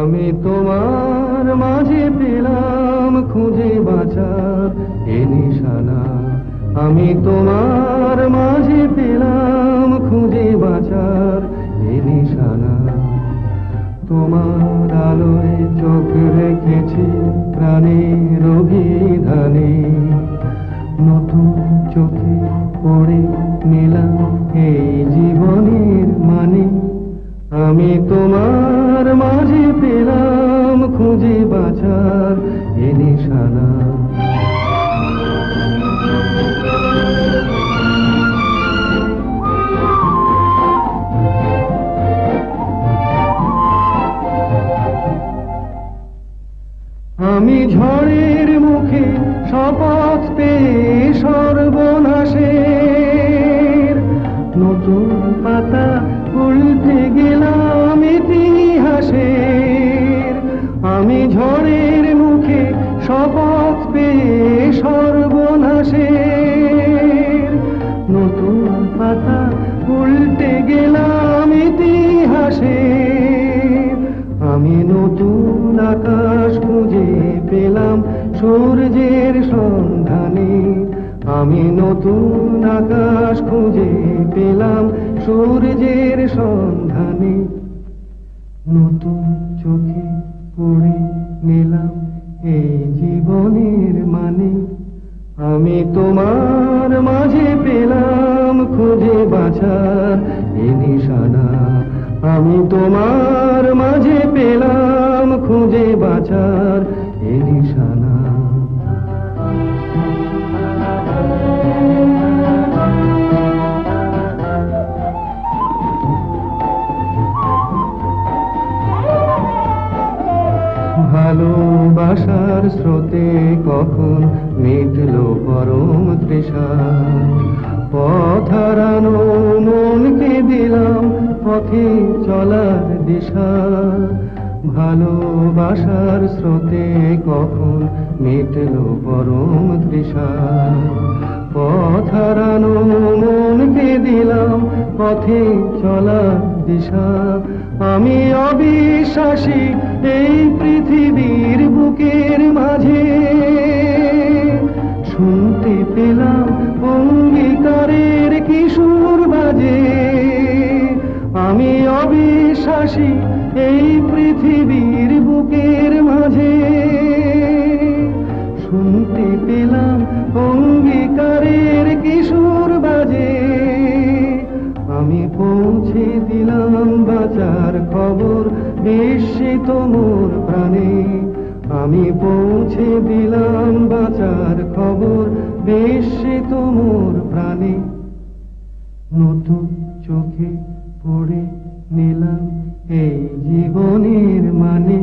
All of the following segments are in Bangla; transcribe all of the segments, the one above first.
আমি তোমার মাঝে পেলাম খুঁজে বাঁচার এ নিশানা। আমি তোমার মাঝে পেলাম খুঁজে বাঁচার এ নিশানা। তোমার আলোয় চোখ রেখেছি প্রাণের অভিধানে, নতুন চোখে পড়ে নিলাম এই জীবনের মানে। আমি তোমার মাঝে পেলাম খুঁজে বাঁচার এ নিশানা। আমি ঝড়ের মুখে শপথ পেয়ে সর্বনাশের নতুন পাতা উল্টে গেলাম ইতিহাসের। আমি ঝড়ের মুখে শপথ পেয়ে সর্বনাশের নতুন পাতা উল্টে গেলাম ইতিহাসের। আমি নতুন আকাশ খুঁজে পেলাম সূর্যের সন্ধানে। আমি নতুন আকাশ খুঁজে পেলাম সূর্যের সন্ধানে। নতুন চোখে পড়ে নিলাম এই জীবনের মানে। আমি তোমার মাঝে পেলাম খুঁজে বাঁচার এ নিশানা। আমি তোমার মাঝে পেলাম খুঁজে বাঁচার এ নিশানা। ভালোবাসার স্রোতে কখন মিটল পরম তৃষা। পথ হারানো মনকে দিলাম পথে চলার দিশা। ভালোবাসার স্রোতে কখন মিটল পরম তৃষা। পথ হারানো মনকে দিলাম পথে চলার দিশা। আমি অবিশ্বাসী এই পৃথিবীর বুকের মাঝে, শুনতে পেলাম অঙ্গীকারের কিশোর বাজে। আমি অবিশ্বাসী এই পৃথিবীর বুকের মাঝে, শুনতে পেলাম অঙ্গীকারের কিশোর বাজে। আমি পৌঁছে দিলাম বাঁচার খবর বিস্মিত মোর প্রাণে। আমি পৌঁছে দিলাম বাঁচার খবর বিস্মিত মোর প্রাণে। নতুন চোখে পড়ে নিলাম এই জীবনের মানে।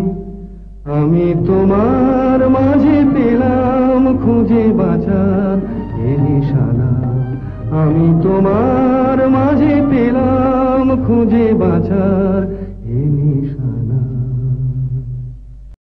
আমি তোমার মাঝে পেলাম খুঁজে বাঁচার এ নিশানা। আমি তোমার মাঝে পেলাম খুঁজে বাঁচার